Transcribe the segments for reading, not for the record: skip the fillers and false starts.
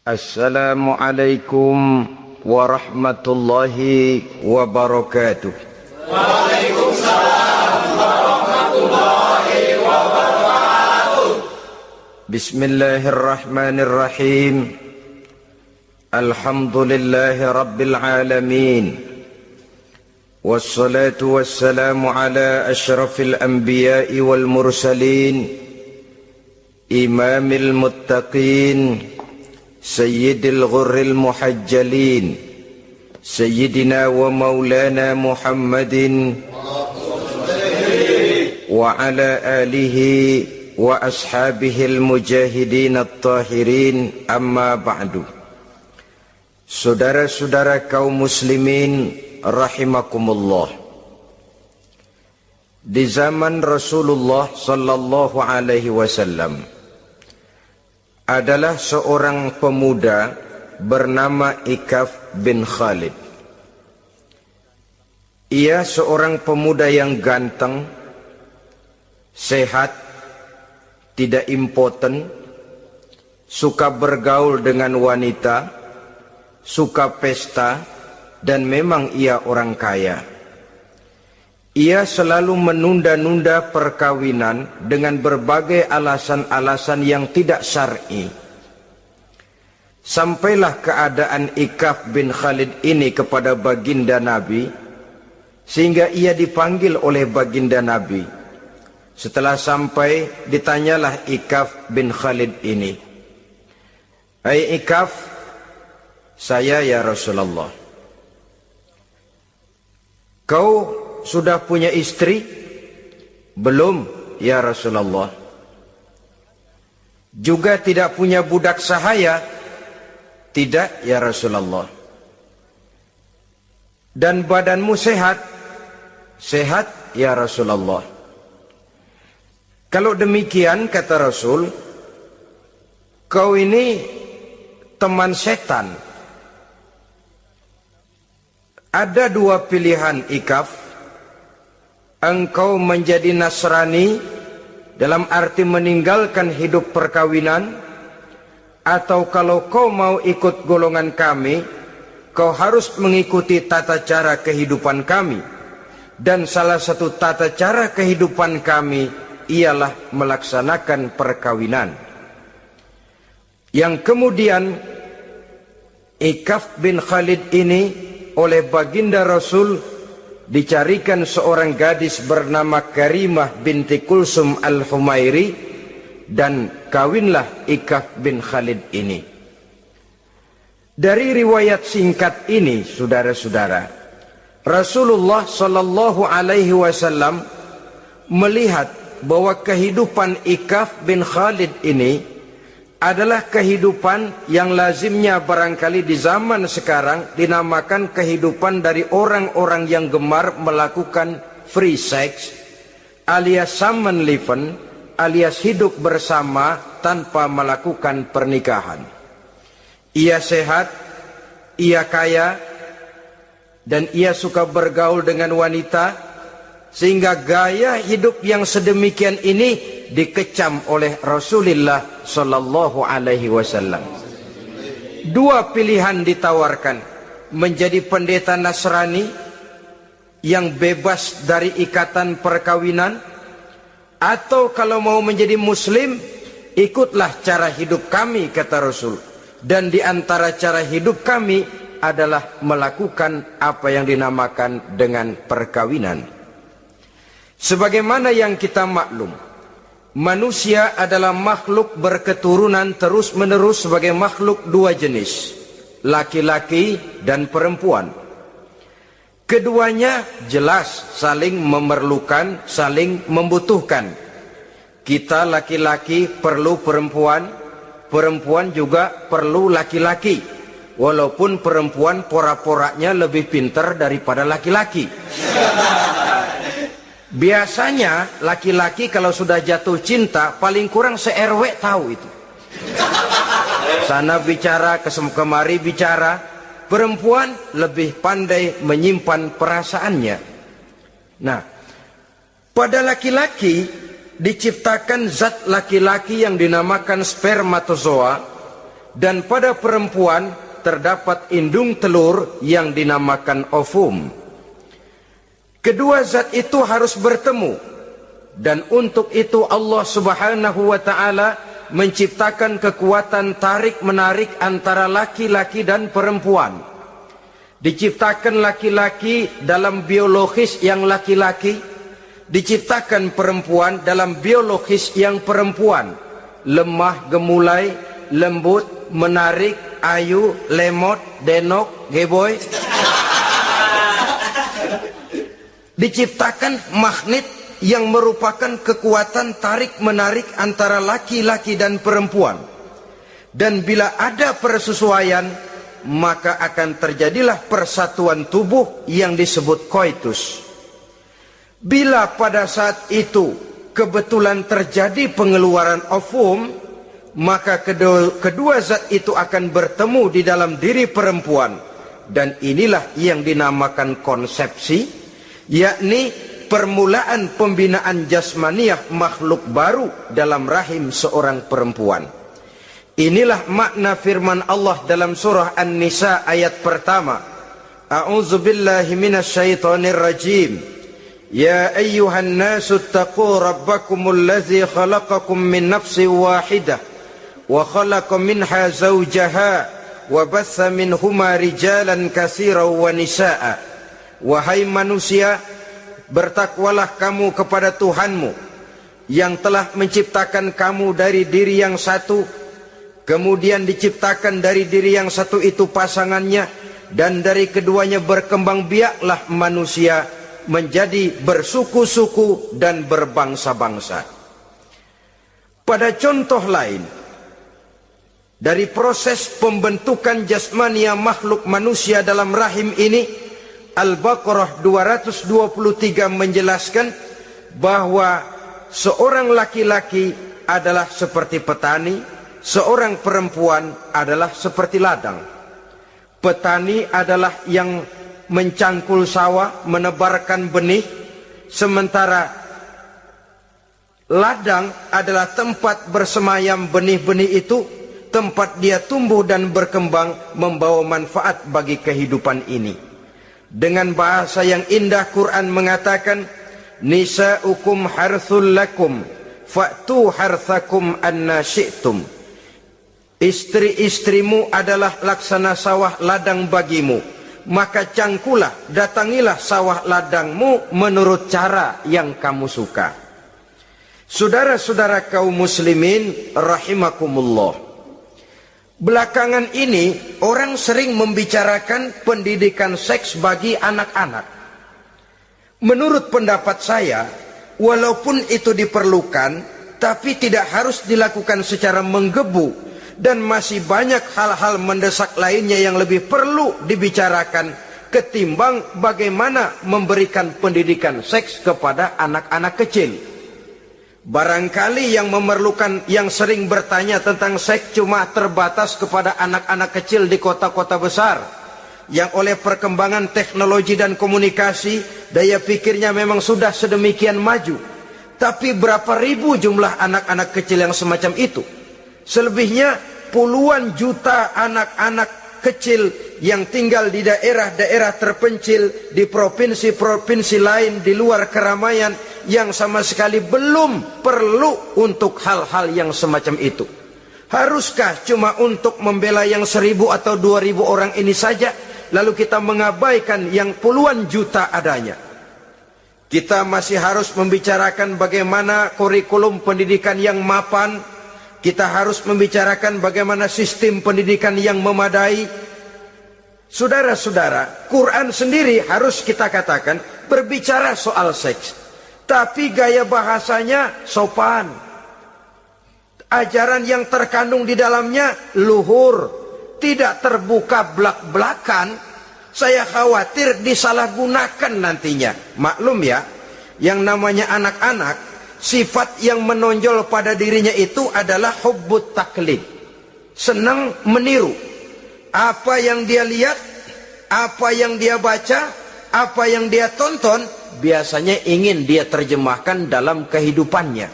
Assalamualaikum warahmatullahi wabarakatuh. Waalaikumsalam warahmatullahi wabarakatuh. Bismillahirrahmanirrahim. Alhamdulillahi rabbil alamin. Wassalatu wassalamu ala asyrafil anbiya'i wal mursalin, imamil muttaqin, sayyidil ghurril muhajjalin, sayyidina wa maulana Muhammadin wa ala alihi wa ashabihil mujahidin at-tahirin, amma ba'du. Saudara-saudara kaum muslimin rahimakumullah, di zaman Rasulullah sallallahu alaihi wasallam adalah seorang pemuda bernama Ikaf bin Khalid. Ia seorang pemuda yang ganteng, sehat, tidak impoten, suka bergaul dengan wanita, suka pesta, dan memang ia orang kaya. Ia selalu menunda-nunda perkawinan dengan berbagai alasan-alasan yang tidak syar'i. Sampailah keadaan Ikaf bin Khalid ini kepada baginda Nabi, sehingga ia dipanggil oleh baginda Nabi. Setelah sampai, ditanyalah Ikaf bin Khalid ini, "Hai Ikaf, saya ya Rasulullah. Kau sudah punya istri?" "Belum ya Rasulullah." "Juga tidak punya budak sahaya?" "Tidak ya Rasulullah." "Dan badanmu sehat?" "Sehat ya Rasulullah." "Kalau demikian," kata Rasul, "kau ini teman setan. Ada dua pilihan Ikaf. Engkau menjadi Nasrani dalam arti meninggalkan hidup perkawinan, atau kalau kau mau ikut golongan kami, kau harus mengikuti tata cara kehidupan kami. Dan salah satu tata cara kehidupan kami ialah melaksanakan perkawinan." Yang kemudian Ikaf bin Khalid ini oleh baginda Rasul dicarikan seorang gadis bernama Karimah binti Kulsum al-Humairi, dan kawinlah Ikaf bin Khalid ini. Dari riwayat singkat ini, saudara-saudara, Rasulullah sallallahu alaihi wasallam melihat bahwa kehidupan Ikaf bin Khalid ini adalah kehidupan yang lazimnya barangkali di zaman sekarang dinamakan kehidupan dari orang-orang yang gemar melakukan free sex, alias samenleven, alias hidup bersama tanpa melakukan pernikahan. Ia sehat, ia kaya, dan ia suka bergaul dengan wanita, sehingga gaya hidup yang sedemikian ini dikecam oleh Rasulullah sallallahu alaihi wasallam. Dua pilihan ditawarkan: menjadi pendeta Nasrani yang bebas dari ikatan perkawinan, atau kalau mau menjadi muslim, ikutlah cara hidup kami, kata Rasul. Dan di antara cara hidup kami adalah melakukan apa yang dinamakan dengan perkawinan. Sebagaimana yang kita maklum, manusia adalah makhluk berketurunan terus-menerus sebagai makhluk dua jenis, laki-laki dan perempuan. Keduanya jelas saling memerlukan, saling membutuhkan. Kita laki-laki perlu perempuan, perempuan juga perlu laki-laki. Walaupun perempuan pora-poranya lebih pintar daripada laki-laki. Biasanya laki-laki kalau sudah jatuh cinta paling kurang se-RW tahu itu. Sana bicara, kemari bicara. Perempuan lebih pandai menyimpan perasaannya. Nah, pada laki-laki diciptakan zat laki-laki yang dinamakan spermatozoa dan pada perempuan terdapat indung telur yang dinamakan ovum. Kedua zat itu harus bertemu, dan untuk itu Allah Subhanahu wa ta'ala menciptakan kekuatan tarik-menarik antara laki-laki dan perempuan. Diciptakan laki-laki dalam biologis yang laki-laki, diciptakan perempuan dalam biologis yang perempuan. Lemah, gemulai, lembut, menarik, ayu, lemot, denok, geboy. Diciptakan magnet yang merupakan kekuatan tarik-menarik antara laki-laki dan perempuan. Dan bila ada persesuaian, maka akan terjadilah persatuan tubuh yang disebut koitus. Bila pada saat itu kebetulan terjadi pengeluaran ovum, maka kedua zat itu akan bertemu di dalam diri perempuan. Dan inilah yang dinamakan konsepsi, yakni permulaan pembinaan jasmaniah makhluk baru dalam rahim seorang perempuan. Inilah makna firman Allah dalam surah An-Nisa ayat pertama. A'udzubillahi minasyaitonir rajim. Ya ayyuhan nasu taqu rabbakumul ladzi khalaqakum min nafsin wahidah wa khalaqa minha zawjaha wa batha minhuma rijalan katsiran wa nisaa. Wahai manusia, bertakwalah kamu kepada Tuhanmu yang telah menciptakan kamu dari diri yang satu, kemudian diciptakan dari diri yang satu itu pasangannya, dan dari keduanya berkembang biaklah manusia menjadi bersuku-suku dan berbangsa-bangsa. Pada contoh lain, dari proses pembentukan jasmania makhluk manusia dalam rahim ini, Al-Baqarah 223 menjelaskan bahwa seorang laki-laki adalah seperti petani, seorang perempuan adalah seperti ladang. Petani adalah yang mencangkul sawah, menebarkan benih, sementara ladang adalah tempat bersemayam benih-benih itu, tempat dia tumbuh dan berkembang membawa manfaat bagi kehidupan ini. Dengan bahasa yang indah, Quran mengatakan, nisa'ukum harthul lakum fa'tu harthakum anna syi'tum. Istri-istrimu adalah laksana sawah ladang bagimu, maka cangkulah, datangilah sawah ladangmu menurut cara yang kamu suka. Saudara-saudara kaum muslimin rahimakumullah, belakangan ini orang sering membicarakan pendidikan seks bagi anak-anak. Menurut pendapat saya, walaupun itu diperlukan, tapi tidak harus dilakukan secara menggebu, dan masih banyak hal-hal mendesak lainnya yang lebih perlu dibicarakan ketimbang bagaimana memberikan pendidikan seks kepada anak-anak kecil. Barangkali yang memerlukan, yang sering bertanya tentang seks cuma terbatas kepada anak-anak kecil di kota-kota besar, yang oleh perkembangan teknologi dan komunikasi, daya pikirnya memang sudah sedemikian maju. Tapi berapa ribu jumlah anak-anak kecil yang semacam itu? Selebihnya puluhan juta anak-anak kecil yang tinggal di daerah-daerah terpencil, di provinsi-provinsi lain, di luar keramaian, yang sama sekali belum perlu untuk hal-hal yang semacam itu. Haruskah cuma untuk membela yang 1.000 atau 2.000 orang ini saja, lalu kita mengabaikan yang puluhan juta adanya? Kita masih harus membicarakan bagaimana kurikulum pendidikan yang mapan. Kita harus membicarakan bagaimana sistem pendidikan yang memadai. Saudara-saudara, Quran sendiri harus kita katakan berbicara soal seks, tapi gaya bahasanya sopan. Ajaran yang terkandung di dalamnya luhur, tidak terbuka belak-belakan. Saya khawatir disalahgunakan nantinya. Maklum ya, yang namanya anak-anak, sifat yang menonjol pada dirinya itu adalah hubbut taklid, senang meniru. Apa yang dia lihat, apa yang dia baca, apa yang dia tonton, biasanya ingin dia terjemahkan dalam kehidupannya.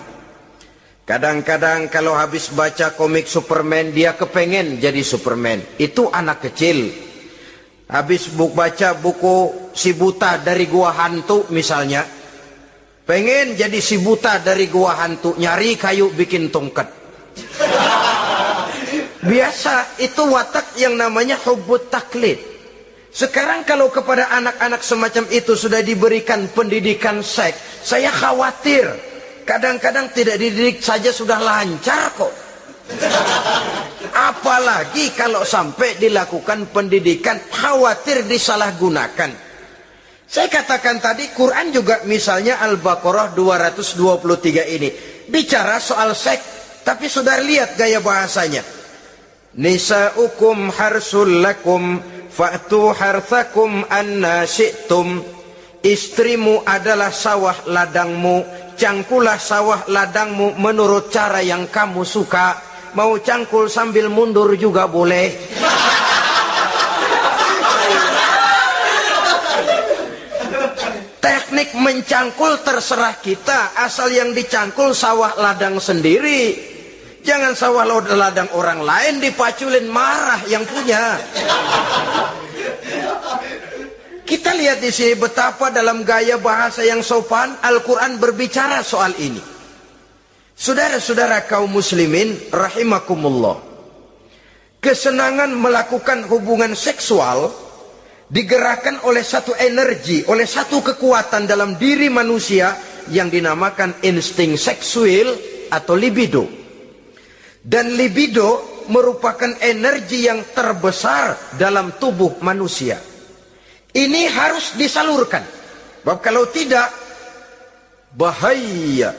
Kadang-kadang kalau habis baca komik Superman, dia kepengen jadi Superman. Itu anak kecil. Habis baca buku Si Buta dari Gua Hantu misalnya, pengen jadi si buta dari gua hantu, nyari kayu bikin tongkat. Biasa, itu watak yang namanya hubbut taklid. Sekarang kalau kepada anak-anak semacam itu sudah diberikan pendidikan seks, saya khawatir. Kadang-kadang tidak dididik saja sudah lancar kok. Apalagi kalau sampai dilakukan pendidikan, khawatir disalahgunakan. Saya katakan tadi, Quran juga misalnya Al-Baqarah 223 ini bicara soal seks, tapi sudah lihat gaya bahasanya. Nisa'ukum harsul lakum fa'tu harthakum anna syi'tum. Istrimu adalah sawah ladangmu, cangkulah sawah ladangmu menurut cara yang kamu suka. Mau cangkul sambil mundur juga boleh. Teknik mencangkul terserah kita, asal yang dicangkul sawah ladang sendiri. Jangan sawah ladang orang lain dipaculin, marah yang punya. Kita lihat di sini betapa dalam gaya bahasa yang sopan Al-Quran berbicara soal ini. Saudara-saudara kaum muslimin rahimakumullah, kesenangan melakukan hubungan seksual digerakkan oleh satu energi, oleh satu kekuatan dalam diri manusia yang dinamakan insting seksual atau libido. Dan libido merupakan energi yang terbesar dalam tubuh manusia. Ini harus disalurkan. Sebab kalau tidak, bahaya.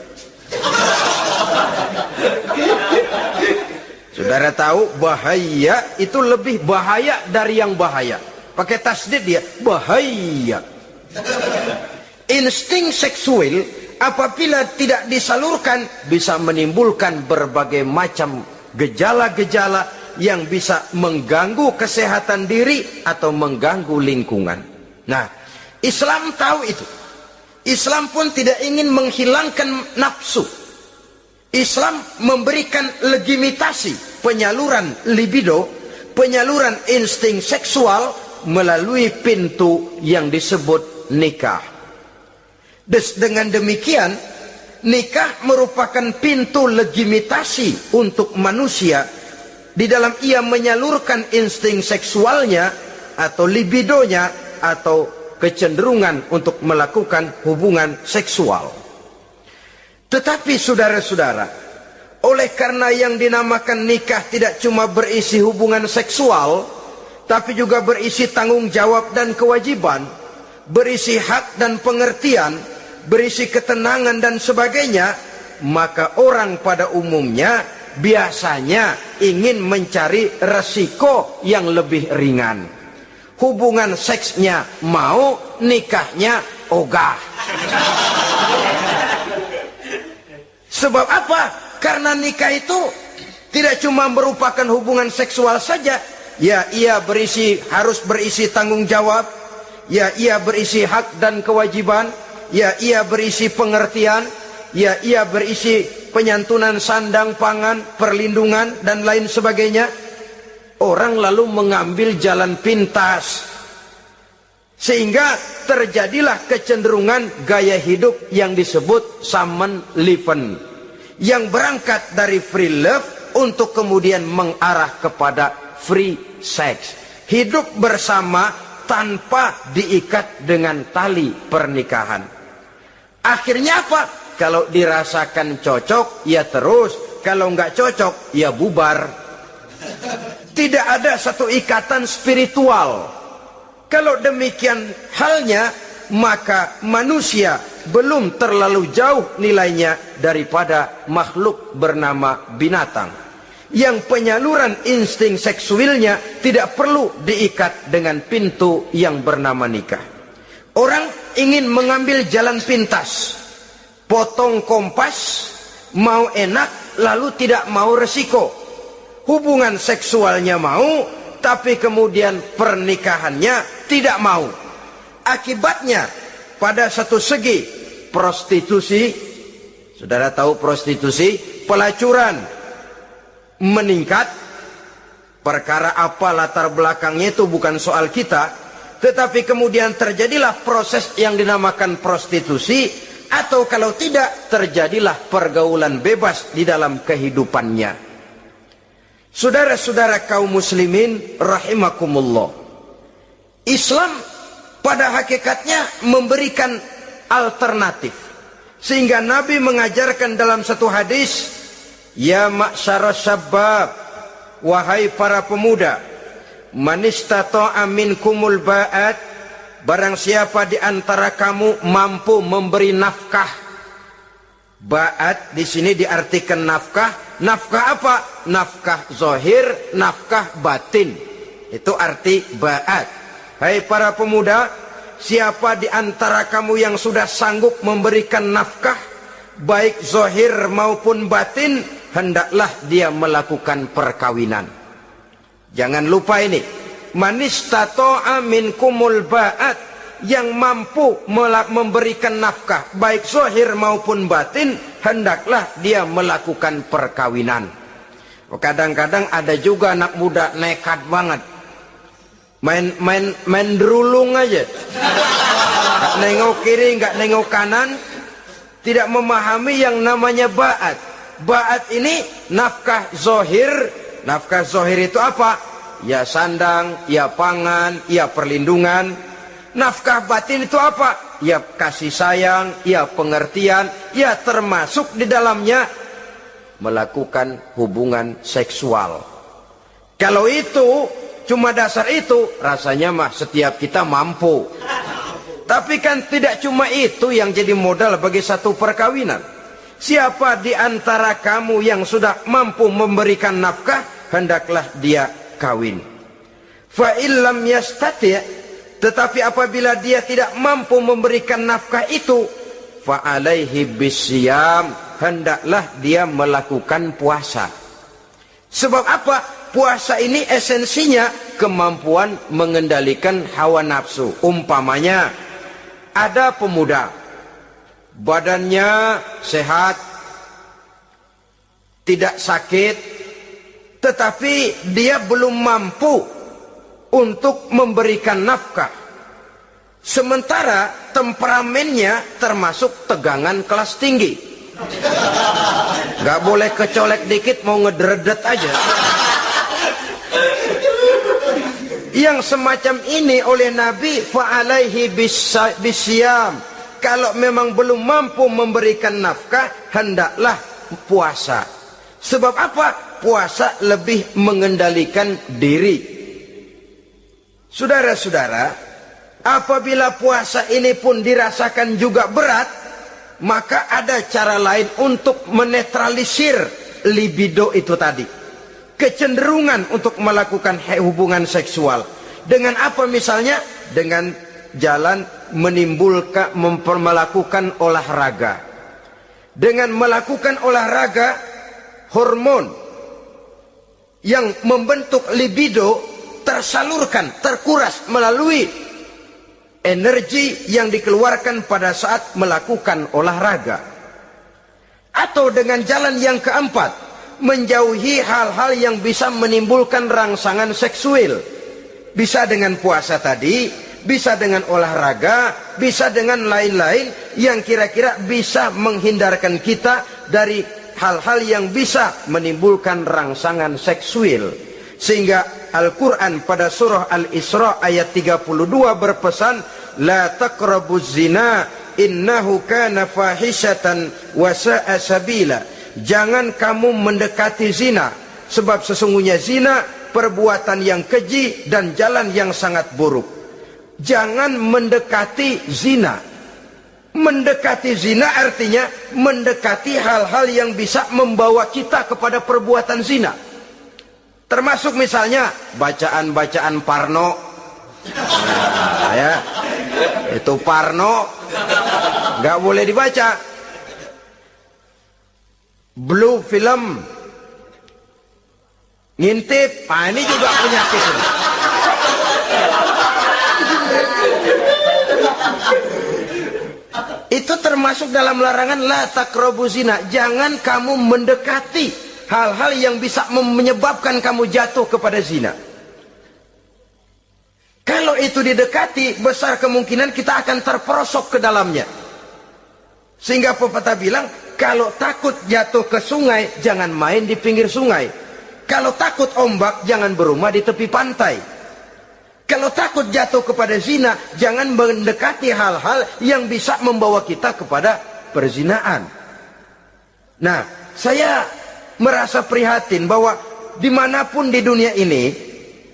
Saudara tahu, bahaya itu lebih bahaya dari yang bahaya. Pakai tasdid dia, bahaya. Insting seksual apabila tidak disalurkan bisa menimbulkan berbagai macam gejala-gejala yang bisa mengganggu kesehatan diri atau mengganggu lingkungan. Nah, Islam tahu itu. Islam pun tidak ingin menghilangkan nafsu. Islam memberikan legitimasi penyaluran libido, penyaluran insting seksual melalui pintu yang disebut nikah. Dengan demikian, nikah merupakan pintu legitimasi untuk manusia di dalam ia menyalurkan insting seksualnya atau libidonya atau kecenderungan untuk melakukan hubungan seksual. Tetapi saudara-saudara, oleh karena yang dinamakan nikah tidak cuma berisi hubungan seksual, tapi juga berisi tanggung jawab dan kewajiban, berisi hak dan pengertian, berisi ketenangan dan sebagainya, maka orang pada umumnya biasanya ingin mencari resiko yang lebih ringan. Hubungan seksnya mau, nikahnya ogah. Sebab apa? Karena nikah itu tidak cuma merupakan hubungan seksual saja. Ya, ia harus berisi tanggung jawab. Ya, ia berisi hak dan kewajiban. Ya, ia berisi pengertian. Ya, ia berisi penyantunan sandang pangan, perlindungan dan lain sebagainya. Orang lalu mengambil jalan pintas, sehingga terjadilah kecenderungan gaya hidup yang disebut Samenleving, yang berangkat dari free love untuk kemudian mengarah kepada free sex. Hidup bersama tanpa diikat dengan tali pernikahan. Akhirnya apa? Kalau dirasakan cocok, ya terus. Kalau nggak cocok, ya bubar. Tidak ada satu ikatan spiritual. Kalau demikian halnya, maka manusia belum terlalu jauh nilainya daripada makhluk bernama binatang, yang penyaluran insting seksualnya tidak perlu diikat dengan pintu yang bernama nikah. Orang ingin mengambil jalan pintas, potong kompas, mau enak lalu tidak mau resiko. Hubungan seksualnya mau, tapi kemudian pernikahannya tidak mau. Akibatnya pada satu segi prostitusi, Saudara tahu prostitusi, pelacuran meningkat. Perkara apa latar belakangnya itu bukan soal kita, tetapi kemudian terjadilah proses yang dinamakan prostitusi, atau kalau tidak terjadilah pergaulan bebas di dalam kehidupannya. Saudara-saudara kaum muslimin rahimakumullah, Islam pada hakikatnya memberikan alternatif. Sehingga Nabi mengajarkan dalam satu hadis, ya ma'syarasy syabab, wahai para pemuda, man istata'a minkumul ba'at, barang siapa di antara kamu mampu memberi nafkah. Ba'at di sini diartikan nafkah. Nafkah apa? Nafkah zahir, nafkah batin. Itu arti ba'at. Hai para pemuda, siapa di antara kamu yang sudah sanggup memberikan nafkah, baik zahir maupun batin, hendaklah dia melakukan perkawinan. Jangan lupa ini, man istata'a minkumul ba'at, yang mampu memberikan nafkah baik zahir maupun batin, hendaklah dia melakukan perkawinan. Kadang-kadang ada juga anak muda nekat banget, main derulung aja, nggak nengok kiri, nggak nengok kanan, tidak memahami yang namanya ba'at. Ba'at ini nafkah zahir. Nafkah zahir itu apa? Ya sandang, ya pangan, ya perlindungan. Nafkah batin itu apa? Ya kasih sayang, ya pengertian, ya termasuk di dalamnya melakukan hubungan seksual. Kalau itu cuma dasar itu, rasanya mah setiap kita mampu. Tapi kan tidak cuma itu yang jadi modal bagi satu perkawinan. Siapa di antara kamu yang sudah mampu memberikan nafkah, hendaklah dia kawin. Fa illam yastati', tetapi apabila dia tidak mampu memberikan nafkah itu, fa alaihi bisyam, hendaklah dia melakukan puasa. Sebab apa? Puasa ini esensinya kemampuan mengendalikan hawa nafsu. Umpamanya ada pemuda, badannya sehat, tidak sakit, tetapi dia belum mampu untuk memberikan nafkah. Sementara temperamennya termasuk tegangan kelas tinggi. Gak boleh kecolek dikit mau ngederedet aja. Yang semacam ini oleh Nabi, fa'alaihi bisyam, kalau memang belum mampu memberikan nafkah, hendaklah puasa. Sebab apa? Puasa lebih mengendalikan diri. Saudara-saudara, apabila puasa ini pun dirasakan juga berat, maka ada cara lain untuk menetralisir libido itu tadi, kecenderungan untuk melakukan hubungan seksual. Dengan apa misalnya? Dengan jalan menimbulkan, melakukan olahraga. Dengan melakukan olahraga, hormon yang membentuk libido tersalurkan, terkuras melalui energi yang dikeluarkan pada saat melakukan olahraga. Atau dengan jalan yang keempat, menjauhi hal-hal yang bisa menimbulkan rangsangan seksual. Bisa dengan puasa tadi, bisa dengan olahraga, bisa dengan lain-lain yang kira-kira bisa menghindarkan kita dari hal-hal yang bisa menimbulkan rangsangan seksual. Sehingga Al-Quran pada surah Al-Isra ayat 32 berpesan, la taqrabuz zina innahu kana fahishatan wa sa'a sabila. Jangan kamu mendekati zina, sebab sesungguhnya zina perbuatan yang keji dan jalan yang sangat buruk. Jangan mendekati zina. Mendekati zina artinya mendekati hal-hal yang bisa membawa kita kepada perbuatan zina. Termasuk misalnya bacaan-bacaan Parno. Nah, ya, itu Parno nggak boleh dibaca. Blue film, ngintip, ini juga penyakit. Itu termasuk dalam larangan la taqrabu zina. Jangan kamu mendekati hal-hal yang bisa menyebabkan kamu jatuh kepada zina. Kalau itu didekati, besar kemungkinan kita akan terperosok ke dalamnya. Sehingga pepatah bilang, kalau takut jatuh ke sungai, jangan main di pinggir sungai. Kalau takut ombak, jangan berumah di tepi pantai. Kalau takut jatuh kepada zina, jangan mendekati hal-hal yang bisa membawa kita kepada perzinaan. Nah, saya merasa prihatin bahwa dimanapun di dunia ini,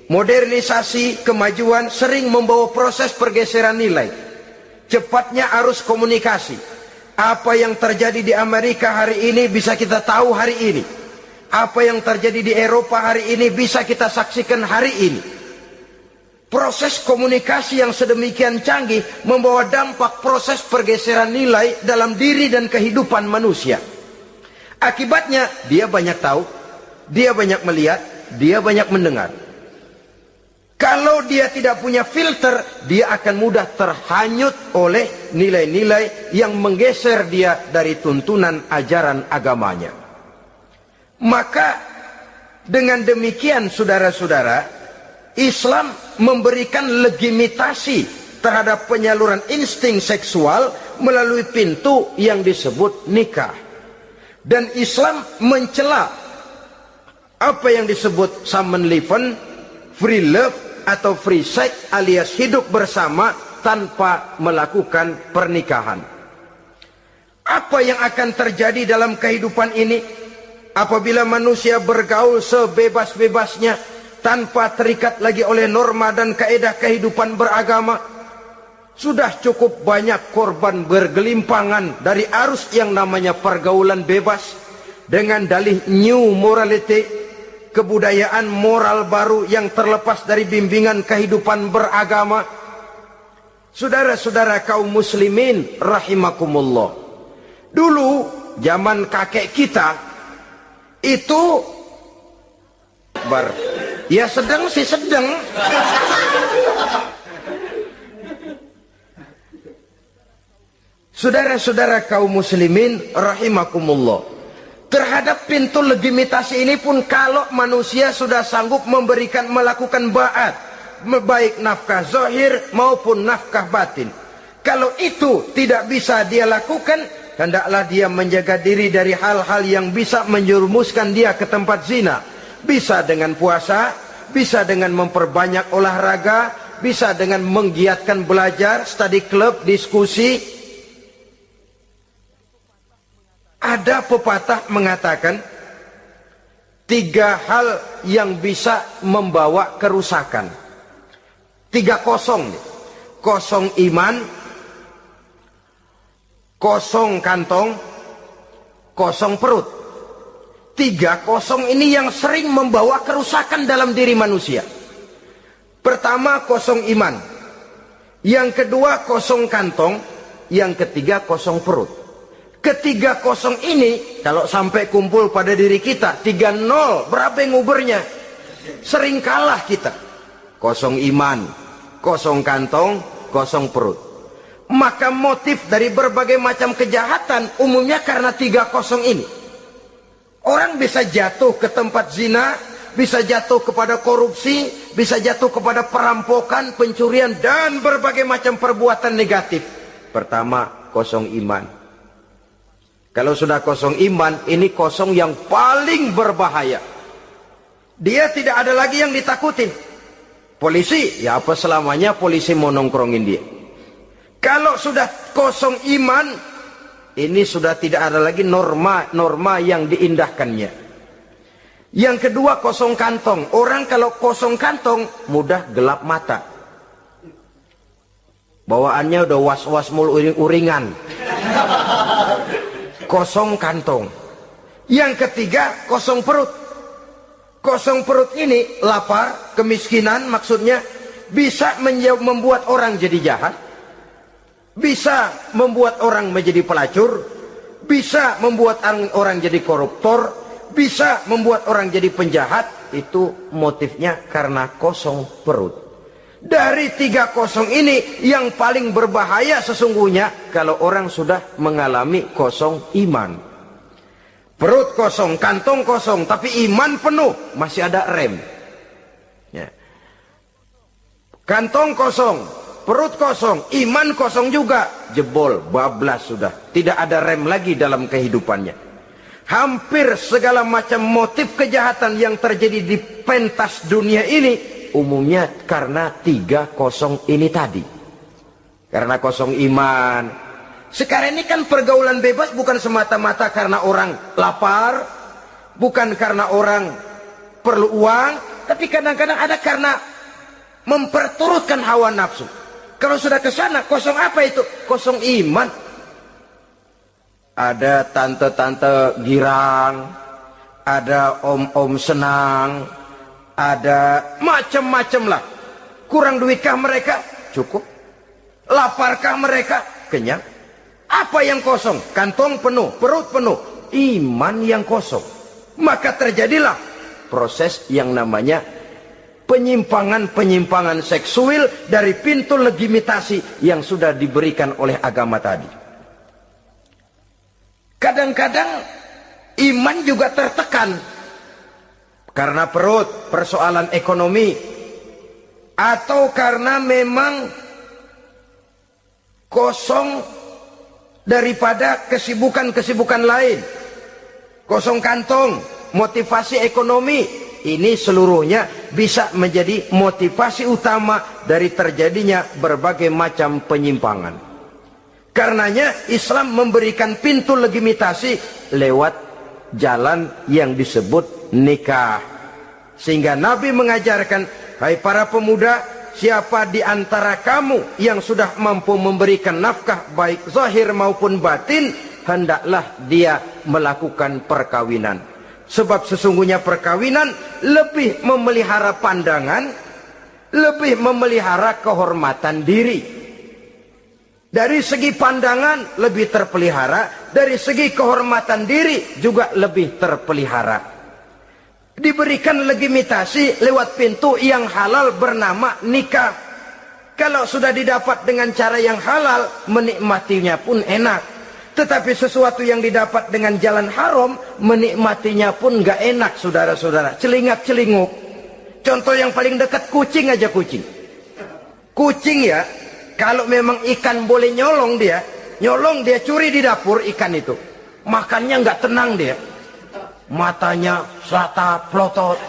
modernisasi, kemajuan sering membawa proses pergeseran nilai. Cepatnya arus komunikasi. Apa yang terjadi di Amerika hari ini bisa kita tahu hari ini. Apa yang terjadi di Eropa hari ini bisa kita saksikan hari ini. Proses komunikasi yang sedemikian canggih membawa dampak proses pergeseran nilai dalam diri dan kehidupan manusia. Akibatnya dia banyak tahu, dia banyak melihat, dia banyak mendengar. Kalau dia tidak punya filter, dia akan mudah terhanyut oleh nilai-nilai yang menggeser dia dari tuntunan ajaran agamanya. Maka dengan demikian saudara-saudara, Islam memberikan legitimasi terhadap penyaluran insting seksual melalui pintu yang disebut nikah. Dan Islam mencela apa yang disebut Samenleven, free love atau free sex alias hidup bersama tanpa melakukan pernikahan. Apa yang akan terjadi dalam kehidupan ini apabila manusia bergaul sebebas-bebasnya tanpa terikat lagi oleh norma dan kaedah kehidupan beragama? Sudah cukup banyak korban bergelimpangan dari arus yang namanya pergaulan bebas dengan dalih new morality, kebudayaan moral baru yang terlepas dari bimbingan kehidupan beragama. Saudara-saudara kaum muslimin rahimakumullah, dulu zaman kakek kita itu ya sedang sih sedang. Saudara-saudara kaum muslimin rahimakumullah, terhadap pintu legitimasi ini pun kalau manusia sudah sanggup melakukan ba'at, baik nafkah zahir maupun nafkah batin, kalau itu tidak bisa dia lakukan, hendaklah dia menjaga diri dari hal-hal yang bisa menjerumuskan dia ke tempat zina. Bisa dengan puasa, bisa dengan memperbanyak olahraga, bisa dengan menggiatkan belajar, study club, diskusi. Ada pepatah mengatakan 3 hal yang bisa membawa kerusakan. 3 kosong. Kosong iman, kosong kantong, kosong perut. 3 kosong ini yang sering membawa kerusakan dalam diri manusia. Pertama, kosong iman. Yang kedua, kosong kantong. Yang ketiga, kosong perut. Ketiga kosong ini kalau sampai kumpul pada diri kita 3-0, berapa yang ngubernya? Sering kalah kita. Kosong iman, kosong kantong, kosong perut. Maka motif dari berbagai macam kejahatan umumnya karena 3 kosong ini. Orang bisa jatuh ke tempat zina, bisa jatuh kepada korupsi, bisa jatuh kepada perampokan, pencurian, dan berbagai macam perbuatan negatif. Pertama, kosong iman. Kalau sudah kosong iman, ini kosong yang paling berbahaya. Dia tidak ada lagi yang ditakutin. Polisi, ya apa selamanya polisi mau nongkrongin dia. Kalau sudah kosong iman, ini sudah tidak ada lagi norma yang diindahkannya. Yang kedua, kosong kantong. Orang kalau kosong kantong mudah gelap mata. Bawaannya udah was-was mulu uring-uringan. Kosong kantong. Yang ketiga, kosong perut. Kosong perut ini lapar, kemiskinan maksudnya, bisa membuat orang jadi jahat, bisa membuat orang menjadi pelacur, bisa membuat orang jadi koruptor, bisa membuat orang jadi penjahat. Itu motifnya karena kosong perut. Dari 30 ini yang paling berbahaya sesungguhnya kalau orang sudah mengalami kosong iman. Perut kosong, kantong kosong, tapi iman penuh, masih ada rem. Ya. Kantong kosong, perut kosong, iman kosong juga, jebol, bablas sudah. Tidak ada rem lagi dalam kehidupannya. Hampir segala macam motif kejahatan yang terjadi di pentas dunia ini umumnya karena 30 ini tadi. Karena kosong iman. Sekarang ini kan pergaulan bebas bukan semata-mata karena orang lapar, bukan karena orang perlu uang, tapi kadang-kadang ada karena memperturutkan hawa nafsu. Kalau sudah ke sana, kosong apa itu? Kosong iman. Ada tante-tante girang, ada om-om senang, ada macam-macam lah. Kurang duitkah mereka? Cukup. Laparkah mereka? Kenyang. Apa yang kosong? Kantong penuh, perut penuh, iman yang kosong. Maka terjadilah proses yang namanya penyimpangan-penyimpangan seksual dari pintu legitimasi yang sudah diberikan oleh agama tadi. Kadang-kadang iman juga tertekan karena perut, persoalan ekonomi, atau karena memang kosong daripada kesibukan-kesibukan lain. Kosong kantong, motivasi ekonomi, ini seluruhnya bisa menjadi motivasi utama dari terjadinya berbagai macam penyimpangan. Karenanya Islam memberikan pintu legitimasi lewat jalan yang disebut nikah. Sehingga Nabi mengajarkan, hai para pemuda, siapa di antara kamu yang sudah mampu memberikan nafkah baik zahir maupun batin, hendaklah dia melakukan perkawinan. Sebab sesungguhnya perkawinan lebih memelihara pandangan, lebih memelihara kehormatan diri. Dari segi pandangan lebih terpelihara, dari segi kehormatan diri juga lebih terpelihara. Diberikan legitimasi lewat pintu yang halal bernama nikah. Kalau sudah didapat dengan cara yang halal, menikmatinya pun enak. Tetapi sesuatu yang didapat dengan jalan haram, menikmatinya pun gak enak, saudara-saudara. Celingak-celinguk. Contoh yang paling dekat, kucing aja kucing. Kucing ya, kalau memang ikan boleh nyolong dia curi di dapur ikan itu. Makannya nggak tenang dia. Matanya selata plotot.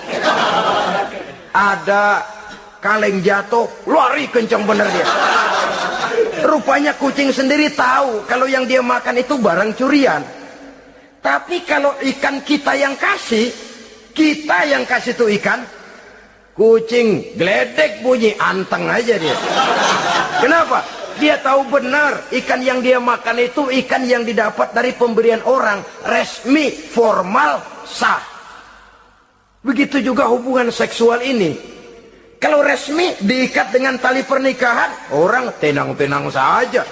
Ada kaleng jatuh, lari kencang bener dia. Rupanya kucing sendiri tahu kalau yang dia makan itu barang curian. Tapi kalau ikan kita yang kasih tuh ikan, kucing geledek bunyi, anteng aja dia. Kenapa? Dia tahu benar ikan yang dia makan itu ikan yang didapat dari pemberian orang, resmi, formal, sah. Begitu juga hubungan seksual ini. Kalau resmi diikat dengan tali pernikahan, orang tenang-tenang saja.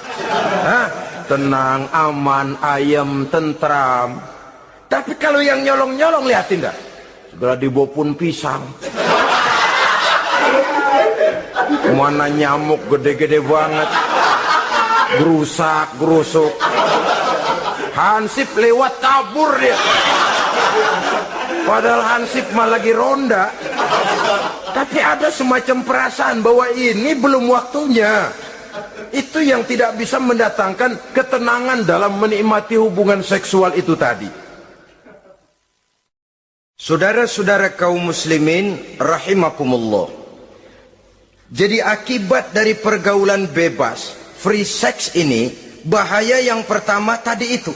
Tenang, aman, ayem, tentram. Tapi kalau yang nyolong-nyolong, lihatin dah. Segera dibopun pisang. Mana nyamuk gede-gede banget, gerusak, gerusuk. Hansip lewat kabur dia. Padahal Hansip mah lagi ronda. Tapi ada semacam perasaan bahwa ini belum waktunya. Itu yang tidak bisa mendatangkan ketenangan dalam menikmati hubungan seksual itu tadi. Saudara-saudara kaum muslimin rahimakumullah. Jadi akibat dari pergaulan bebas, free sex ini, bahaya yang pertama tadi itu.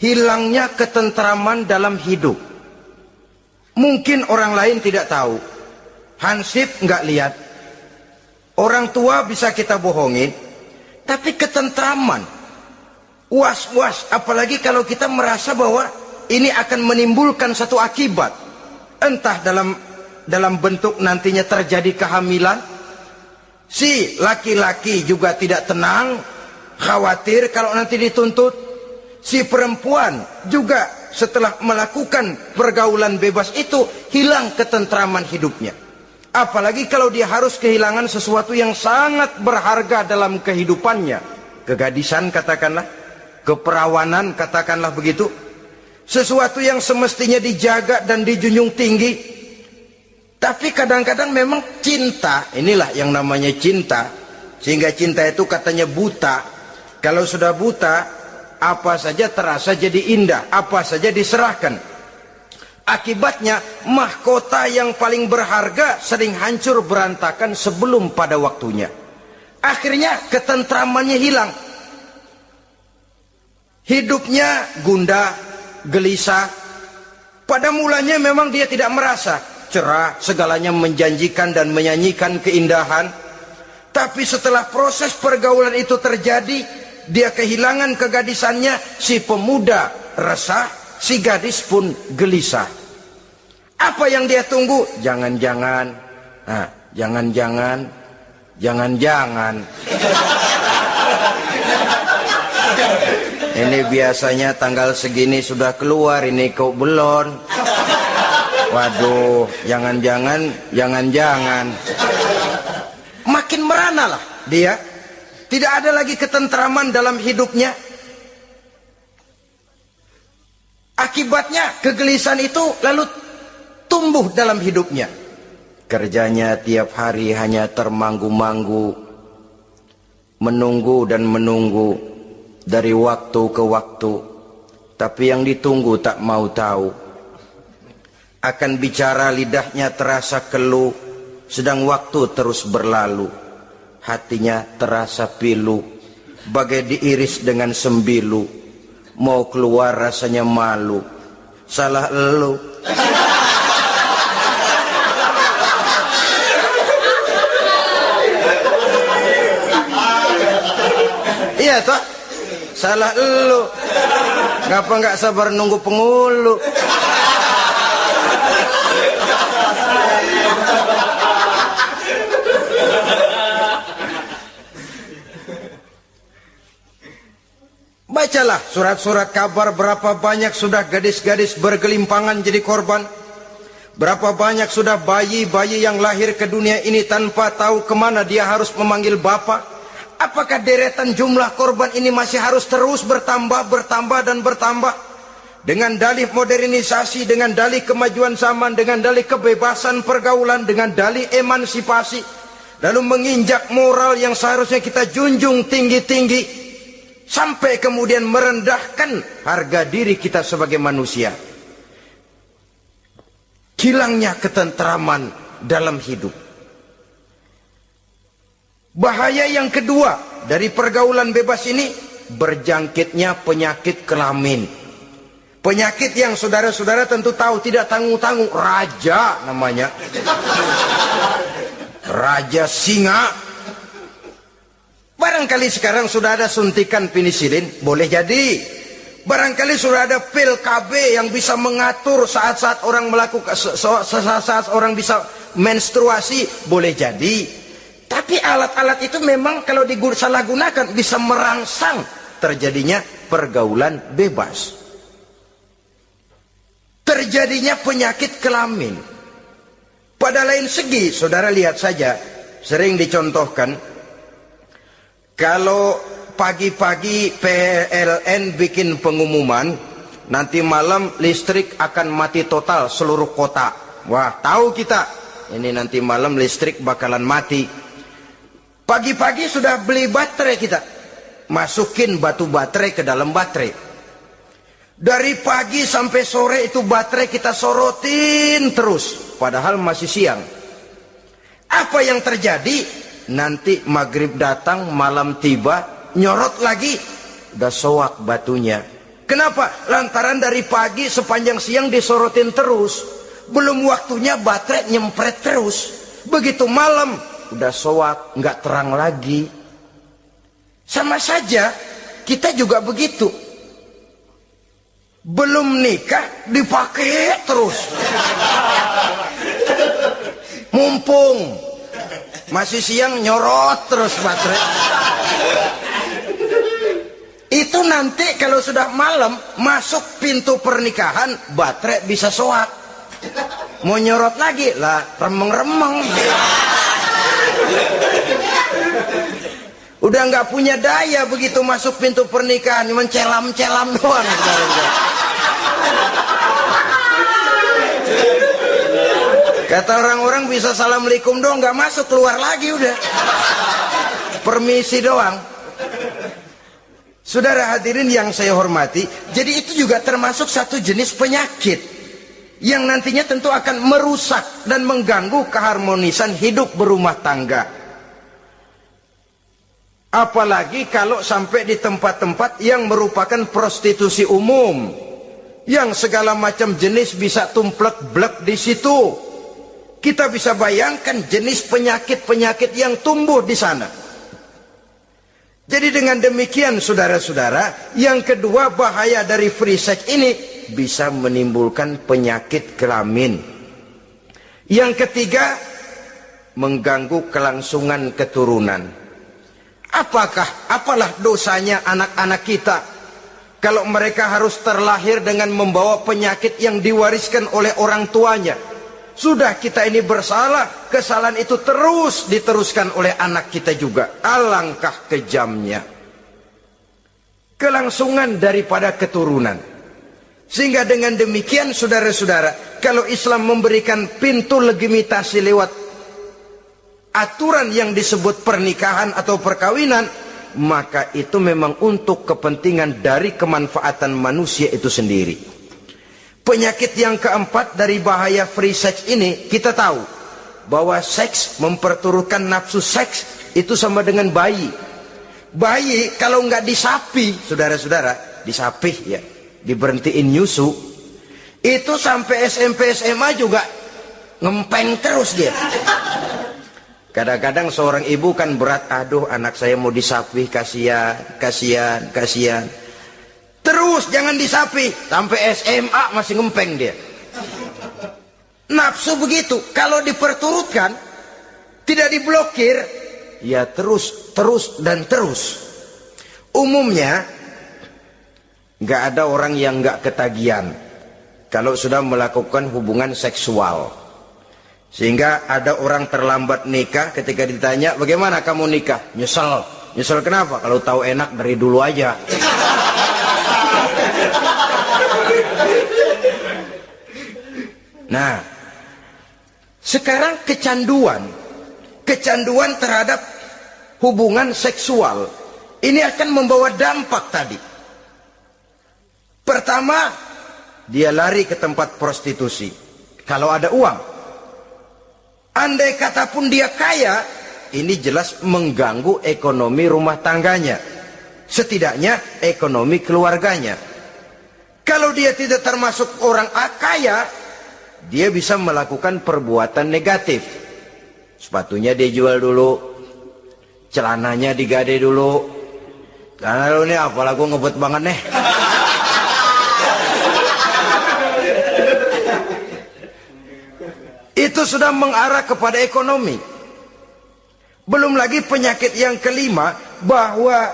Hilangnya ketentraman dalam hidup. Mungkin orang lain tidak tahu. Hansip nggak lihat. Orang tua bisa kita bohongin. Tapi ketentraman, was-was, apalagi kalau kita merasa bahwa ini akan menimbulkan satu akibat. Entah dalam bentuk nantinya terjadi kehamilan. Si laki-laki juga tidak tenang, khawatir kalau nanti dituntut. Si perempuan juga setelah melakukan pergaulan bebas itu hilang ketentraman hidupnya. Apalagi kalau dia harus kehilangan sesuatu yang sangat berharga dalam kehidupannya. Kegadisan katakanlah, keperawanan katakanlah begitu. Sesuatu yang semestinya dijaga dan dijunjung tinggi. Tapi kadang-kadang memang cinta, inilah yang namanya cinta. Sehingga cinta itu katanya buta. Kalau sudah buta, apa saja terasa jadi indah, apa saja diserahkan. Akibatnya mahkota yang paling berharga sering hancur berantakan sebelum pada waktunya. Akhirnya ketentramannya hilang. Hidupnya gundah, gelisah. Pada mulanya memang dia tidak merasa cerah, segalanya menjanjikan dan menyanyikan keindahan. Tapi setelah proses pergaulan itu terjadi, dia kehilangan kegadisannya, si pemuda resah, si gadis pun gelisah. Apa yang dia tunggu? Jangan-jangan, jangan-jangan. Ini biasanya tanggal segini sudah keluar, ini kok belum. Waduh, jangan-jangan. Makin merana lah dia. Tidak ada lagi ketentraman dalam hidupnya. Akibatnya kegelisahan itu lalu tumbuh dalam hidupnya. Kerjanya tiap hari hanya termanggu-manggu, menunggu dan menunggu dari waktu ke waktu. Tapi yang ditunggu tak mau tahu. Akan bicara lidahnya terasa keluh, sedang waktu terus berlalu. Hatinya terasa pilu, bagai diiris dengan sembilu. Mau keluar rasanya malu. Salah elu. Iya toh? Salah elu. Ngapa nggak sabar nunggu pengulu? Bacalah surat-surat kabar berapa banyak sudah gadis-gadis bergelimpangan jadi korban. Berapa banyak sudah bayi-bayi yang lahir ke dunia ini tanpa tahu kemana dia harus memanggil bapak. Apakah deretan jumlah korban ini masih harus terus bertambah dan bertambah? Dengan dalih modernisasi, dengan dalih kemajuan zaman, dengan dalih kebebasan pergaulan, dengan dalih emansipasi. Lalu menginjak moral yang seharusnya kita junjung tinggi-tinggi. Sampai kemudian merendahkan harga diri kita sebagai manusia. Hilangnya ketentraman dalam hidup. Bahaya yang kedua dari pergaulan bebas ini, berjangkitnya penyakit kelamin. Penyakit yang saudara-saudara tentu tahu, tidak tanggung-tanggung. Raja namanya. Raja singa. Barangkali sekarang sudah ada suntikan penisilin, boleh jadi. Barangkali sudah ada pil KB yang bisa mengatur saat-saat orang melakukan, saat orang bisa menstruasi, boleh jadi. Tapi alat-alat itu memang kalau disalahgunakan bisa merangsang terjadinya pergaulan bebas. Terjadinya penyakit kelamin. Pada lain segi, saudara lihat saja, sering dicontohkan, kalau pagi-pagi PLN bikin pengumuman, nanti malam listrik akan mati total seluruh kota. Wah, tahu kita, ini nanti malam listrik bakalan mati. Pagi-pagi sudah beli baterai kita, masukin batu baterai ke dalam baterai. Dari pagi sampai sore itu baterai kita sorotin terus, padahal masih siang. Apa yang terjadi? Nanti maghrib datang, malam tiba, nyorot lagi, udah soak batunya. Kenapa? Lantaran dari pagi sepanjang siang disorotin terus, belum waktunya baterai nyempret terus. Begitu malam, udah soak, nggak terang lagi. Sama saja, kita juga begitu. Belum nikah dipakai terus. Mumpung masih siang nyorot terus baterai. Itu nanti kalau sudah malam masuk pintu pernikahan, baterai bisa soak. mau nyorot lagi lah, remeng-remeng. Udah nggak punya daya begitu masuk pintu pernikahan, cuma celam-celam doang. Kata orang-orang bisa assalamualaikum doang, nggak masuk, keluar lagi udah. Permisi doang. Saudara hadirin yang saya hormati, jadi itu juga termasuk satu jenis penyakit yang nantinya tentu akan merusak dan mengganggu keharmonisan hidup berumah tangga. Apalagi kalau sampai di tempat-tempat yang merupakan prostitusi umum, yang segala macam jenis bisa tumplek-blek di situ. Kita bisa bayangkan jenis penyakit-penyakit yang tumbuh di sana. Jadi dengan demikian saudara-saudara, yang kedua bahaya dari free sex ini bisa menimbulkan penyakit kelamin. Yang ketiga, mengganggu kelangsungan keturunan. Apalah dosanya anak-anak kita kalau mereka harus terlahir dengan membawa penyakit yang diwariskan oleh orang tuanya? Sudah kita ini bersalah, kesalahan itu terus diteruskan oleh anak kita juga. Alangkah kejamnya kelangsungan daripada keturunan. Sehingga dengan demikian saudara-saudara, kalau Islam memberikan pintu legitimasi lewat aturan yang disebut pernikahan atau perkawinan, maka itu memang untuk kepentingan dari kemanfaatan manusia itu sendiri. Penyakit yang keempat dari bahaya free sex ini, kita tahu bahwa seks memperturutkan nafsu seks itu sama dengan bayi. Bayi kalau nggak disapi, saudara-saudara, disapih ya, diberhentiin nyusu, itu sampai SMP SMA juga ngempeng terus dia. Kadang-kadang seorang ibu kan berat, aduh anak saya mau disapih, kasihan. Terus jangan disapi, sampai SMA masih ngempeng dia. Nafsu begitu, kalau diperturutkan, tidak diblokir, ya terus dan terus. Umumnya nggak ada orang yang nggak ketagihan kalau sudah melakukan hubungan seksual. Sehingga ada orang terlambat nikah, ketika ditanya bagaimana kamu nikah, nyesel kenapa? Kalau tahu enak dari dulu aja. Nah, sekarang kecanduan terhadap hubungan seksual ini akan membawa dampak tadi. Pertama, dia lari ke tempat prostitusi kalau ada uang. Andai kata pun dia kaya, ini jelas mengganggu ekonomi rumah tangganya, setidaknya ekonomi keluarganya. Kalau dia tidak termasuk orang kaya, dia bisa melakukan perbuatan negatif. Sepatunya dia jual dulu, celananya digade dulu. Karena lu nih apalah gue ngebut banget nih. Itu sudah mengarah kepada ekonomi. Belum lagi penyakit yang kelima, bahwa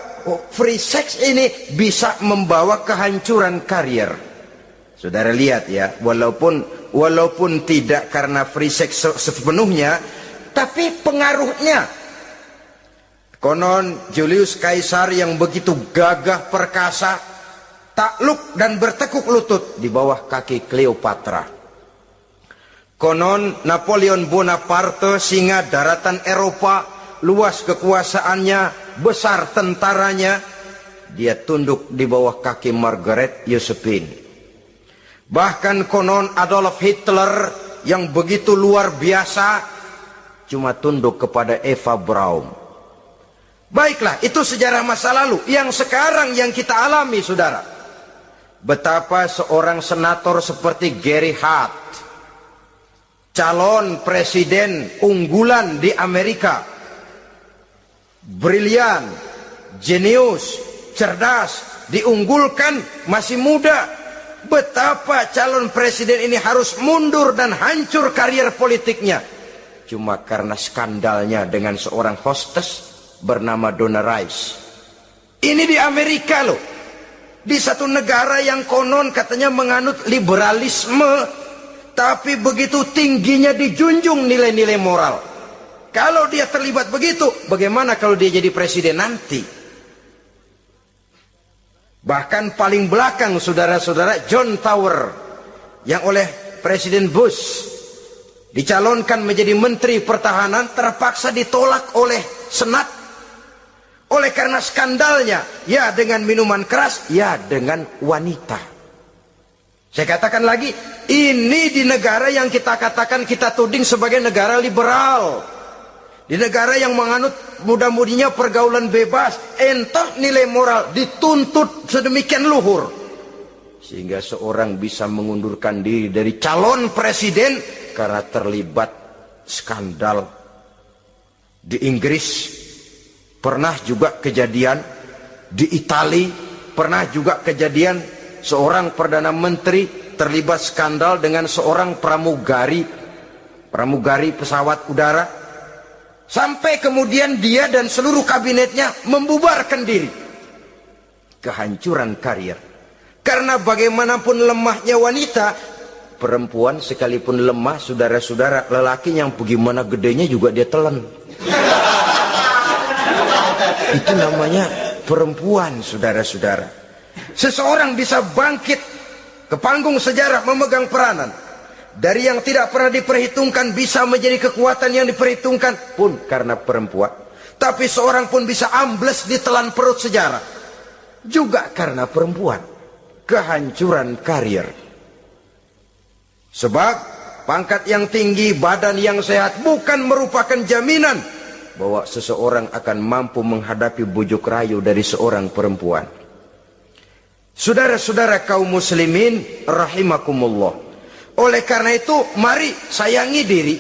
free sex ini bisa membawa kehancuran karier. Saudara lihat ya, walaupun tidak karena free sex sepenuhnya, tapi pengaruhnya. Konon Julius Caesar yang begitu gagah perkasa, takluk dan bertekuk lutut di bawah kaki Cleopatra. Konon Napoleon Bonaparte, singa daratan Eropa, luas kekuasaannya, besar tentaranya, dia tunduk di bawah kaki Margaret Josephine. Bahkan konon Adolf Hitler yang begitu luar biasa cuma tunduk kepada Eva Braun. Baiklah, itu sejarah masa lalu. Yang sekarang yang kita alami, saudara, betapa seorang senator seperti Gary Hart, calon presiden unggulan di Amerika, brilian, jenius, cerdas, diunggulkan, masih muda, betapa calon presiden ini harus mundur dan hancur karier politiknya cuma karena skandalnya dengan seorang hostess bernama Donna Rice. Ini di Amerika loh, di satu negara yang konon katanya menganut liberalisme, Tapi begitu tingginya dijunjung nilai-nilai moral. Kalau dia terlibat begitu, bagaimana kalau dia jadi presiden nanti? Bahkan paling belakang saudara-saudara, John Tower yang oleh Presiden Bush dicalonkan menjadi Menteri Pertahanan terpaksa ditolak oleh Senat. Oleh karena skandalnya, ya dengan minuman keras, ya dengan wanita. Saya katakan lagi, ini di negara yang kita katakan, kita tuding sebagai negara liberal. Di negara yang menganut mudah-mudinya pergaulan bebas, entah nilai moral dituntut sedemikian luhur, sehingga seorang bisa mengundurkan diri dari calon presiden karena terlibat skandal. Di Inggris pernah juga kejadian, di Italia pernah juga kejadian, seorang perdana menteri terlibat skandal dengan seorang pramugari pesawat udara. Sampai kemudian dia dan seluruh kabinetnya membubarkan diri. Kehancuran karir. Karena bagaimanapun lemahnya wanita, perempuan sekalipun lemah, saudara-saudara, lelaki yang bagaimana gedenya juga dia telan. Itu namanya perempuan, saudara-saudara. Seseorang bisa bangkit ke panggung sejarah memegang peranan. Dari yang tidak pernah diperhitungkan bisa menjadi kekuatan yang diperhitungkan pun karena perempuan. Tapi seorang pun bisa ambles di telan perut sejarah juga karena perempuan. Kehancuran karir. Sebab pangkat yang tinggi, badan yang sehat bukan merupakan jaminan bahwa seseorang akan mampu menghadapi bujuk rayu dari seorang perempuan. Saudara-saudara kaum muslimin rahimakumullah. Oleh karena itu, mari sayangi diri,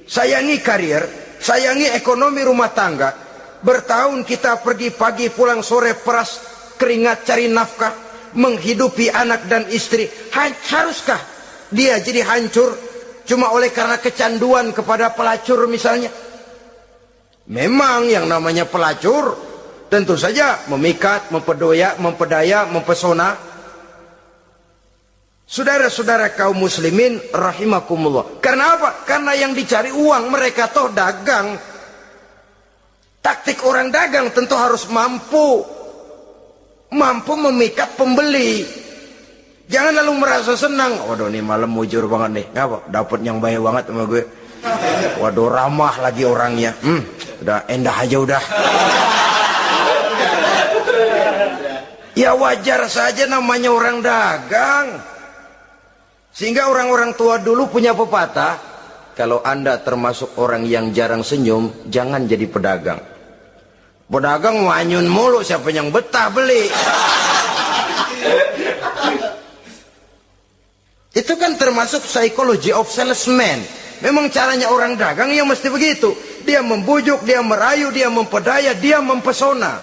sayangi karir, sayangi ekonomi rumah tangga. Bertahun kita pergi pagi pulang sore peras keringat cari nafkah, menghidupi anak dan istri. Haruskah dia jadi hancur cuma oleh karena kecanduan kepada pelacur misalnya? Memang yang namanya pelacur tentu saja memikat, mempedaya, mempesona. Saudara-saudara kaum muslimin rahimakumullah. Karena apa? Karena yang dicari uang, mereka toh dagang. Taktik orang dagang tentu harus mampu memikat pembeli. Jangan lalu merasa senang. Waduh, ini malam mujur banget nih. Ngapa? Dapat yang banyak banget sama gue. Waduh, ramah lagi orangnya. Udah endah aja udah. Ya wajar saja, namanya orang dagang. Sehingga orang-orang tua dulu punya pepatah, kalau Anda termasuk orang yang jarang senyum, jangan jadi pedagang. Pedagang wanyun mulu, siapa yang betah beli? Itu kan termasuk psychology of salesman. Memang caranya orang dagang yang mesti begitu. Dia membujuk, dia merayu, dia mempedaya, dia mempesona.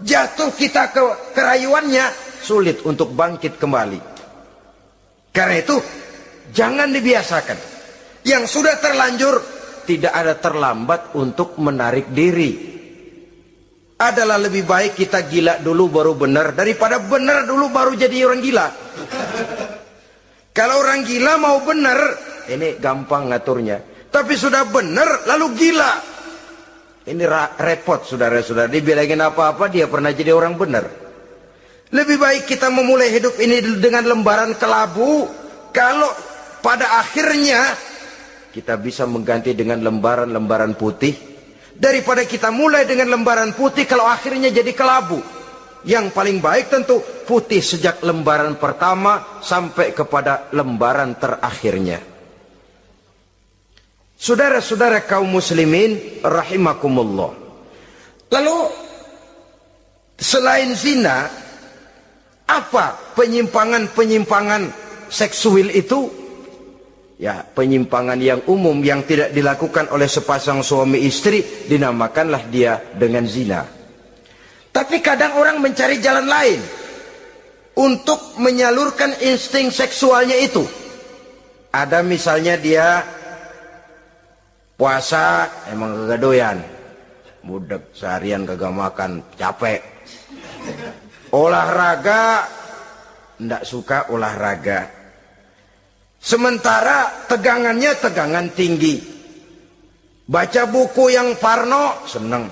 Jatuh kita ke kerayuannya, sulit untuk bangkit kembali. Karena itu, jangan dibiasakan. Yang sudah terlanjur, tidak ada terlambat untuk menarik diri. Adalah lebih baik kita gila dulu baru benar, daripada benar dulu baru jadi orang gila. Kalau orang gila mau benar, ini gampang ngaturnya. Tapi sudah benar, lalu gila. Ini repot, saudara-saudara. Dibilangin apa-apa, dia pernah jadi orang benar. Lebih baik kita memulai hidup ini dengan lembaran kelabu. Kalau pada akhirnya kita bisa mengganti dengan lembaran-lembaran putih, daripada kita mulai dengan lembaran putih kalau akhirnya jadi kelabu. Yang paling baik tentu putih sejak lembaran pertama sampai kepada lembaran terakhirnya. Saudara-saudara kaum muslimin rahimakumullah. Lalu selain zina, apa penyimpangan-penyimpangan seksual itu? Ya, penyimpangan yang umum yang tidak dilakukan oleh sepasang suami istri dinamakanlah dia dengan zina. Tapi kadang orang mencari jalan lain untuk menyalurkan insting seksualnya itu. Ada misalnya dia puasa emang kagak doyan, budek seharian kagak makan, capek. Olahraga ndak suka olahraga. Sementara tegangannya tegangan tinggi. Baca buku yang parno, seneng.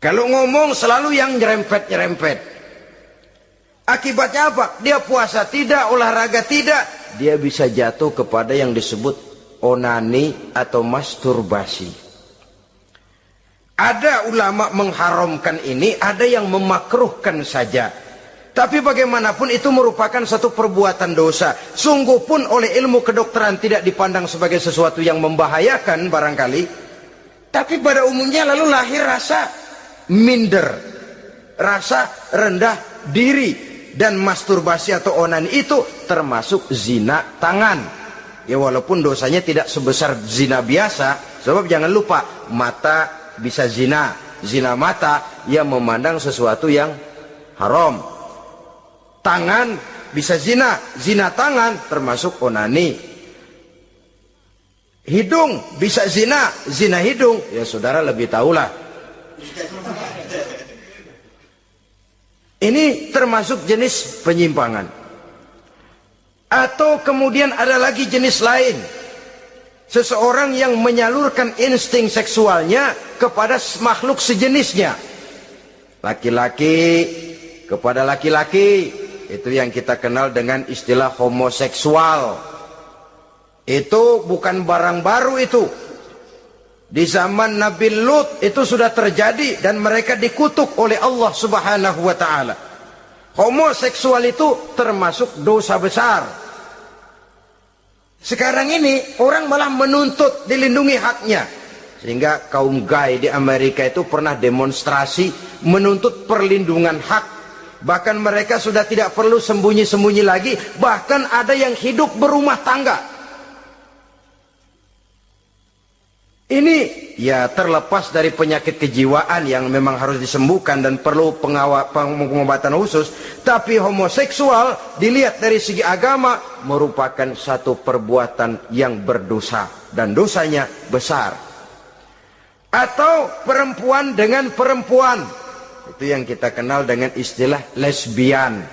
Kalau ngomong selalu yang nyerempet-nyerempet. Akibatnya apa? Dia puasa tidak, olahraga tidak. Dia bisa jatuh kepada yang disebut onani atau masturbasi. Ada ulama mengharamkan ini, ada yang memakruhkan saja. Tapi bagaimanapun itu merupakan satu perbuatan dosa. Sungguh pun oleh ilmu kedokteran tidak dipandang sebagai sesuatu yang membahayakan barangkali. Tapi pada umumnya lalu lahir rasa minder, rasa rendah diri. Dan masturbasi atau onani itu termasuk zina tangan. Ya walaupun dosanya tidak sebesar zina biasa. Sebab jangan lupa, mata bisa zina. Zina mata, ia memandang sesuatu yang haram. Tangan bisa zina. Zina tangan termasuk onani. Hidung bisa zina. Zina hidung, ya saudara lebih tahulah. Ini termasuk jenis penyimpangan. Atau kemudian ada lagi jenis lain. Seseorang yang menyalurkan insting seksualnya kepada makhluk sejenisnya. Laki-laki kepada laki-laki. Itu yang kita kenal dengan istilah homoseksual. Itu bukan barang baru itu. Di zaman Nabi Lut itu sudah terjadi dan mereka dikutuk oleh Allah Subhanahu wa taala. Homoseksual itu termasuk dosa besar. Sekarang ini orang malah menuntut dilindungi haknya. Sehingga kaum gay di Amerika itu pernah demonstrasi menuntut perlindungan hak. Bahkan mereka sudah tidak perlu sembunyi-sembunyi lagi, bahkan ada yang hidup berumah tangga. Ini ya terlepas dari penyakit kejiwaan yang memang harus disembuhkan dan perlu pengobatan khusus. Tapi homoseksual dilihat dari segi agama merupakan satu perbuatan yang berdosa. Dan dosanya besar. Atau perempuan dengan perempuan. Itu yang kita kenal dengan istilah lesbian.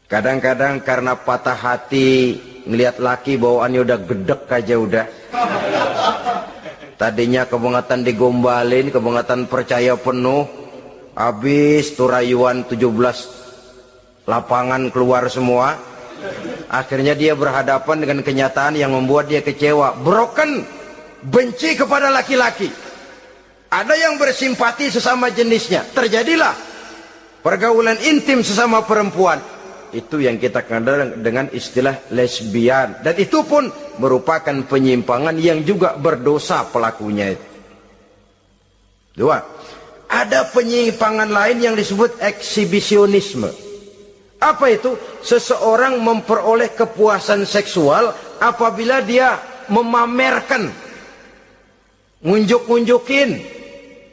Kadang-kadang karena patah hati ngelihat laki bawaannya udah gedek aja udah. Tadinya kebangatan digombalin, kebangatan percaya penuh. Habis turayuan 17 lapangan keluar semua. Akhirnya dia berhadapan dengan kenyataan yang membuat dia kecewa. Broken, benci kepada laki-laki. Ada yang bersimpati sesama jenisnya. Terjadilah pergaulan intim sesama perempuan. Itu yang kita kenal dengan istilah lesbian. Dan itu pun merupakan penyimpangan yang juga berdosa pelakunya. Dua. Ada penyimpangan lain yang disebut eksibisionisme. Apa itu? Seseorang memperoleh kepuasan seksual apabila dia memamerkan, ngunjuk-ngunjukin.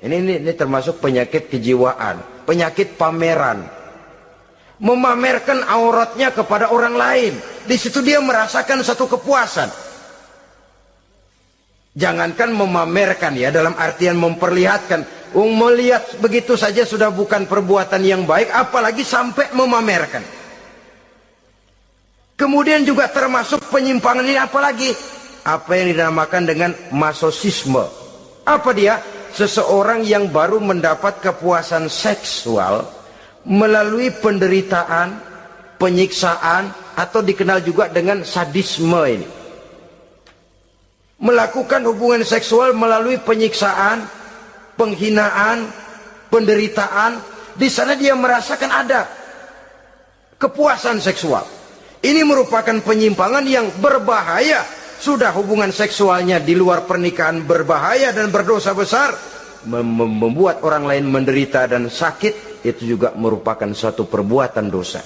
Ini termasuk penyakit kejiwaan, penyakit pameran. Memamerkan auratnya kepada orang lain. Di situ dia merasakan satu kepuasan. Jangankan memamerkan ya, dalam artian memperlihatkan. Melihat begitu saja sudah bukan perbuatan yang baik, apalagi sampai memamerkan. Kemudian juga termasuk penyimpangan ini apalagi? Apa yang dinamakan dengan masochisme. Apa dia? Seseorang yang baru mendapat kepuasan seksual melalui penderitaan, penyiksaan, atau dikenal juga dengan sadisme ini. Melakukan hubungan seksual melalui penyiksaan, penghinaan, penderitaan. Di sana dia merasakan ada kepuasan seksual. Ini merupakan penyimpangan yang berbahaya. Sudah hubungan seksualnya di luar pernikahan berbahaya dan berdosa besar. Membuat orang lain menderita dan sakit. Itu juga merupakan suatu perbuatan dosa.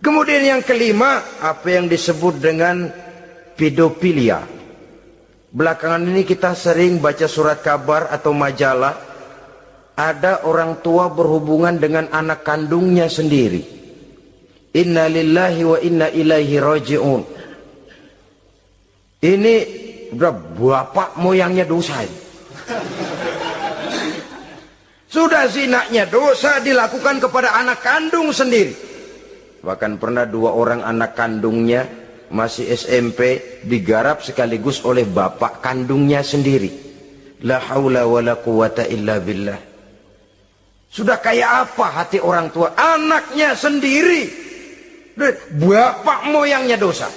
Kemudian yang kelima, apa yang disebut dengan pedofilia. Belakangan ini kita sering baca surat kabar atau majalah. Ada orang tua berhubungan dengan anak kandungnya sendiri. Inna lillahi wa inna ilaihi raji'un. Ini udah bapak moyangnya dosa ini. Sudah zinanya dosa dilakukan kepada anak kandung sendiri. Bahkan pernah 2 orang anak kandungnya masih SMP digarap sekaligus oleh bapak kandungnya sendiri. La haula wala quwata illa billah. Sudah kayak apa hati orang tua? Anaknya sendiri, bapak moyangnya dosa.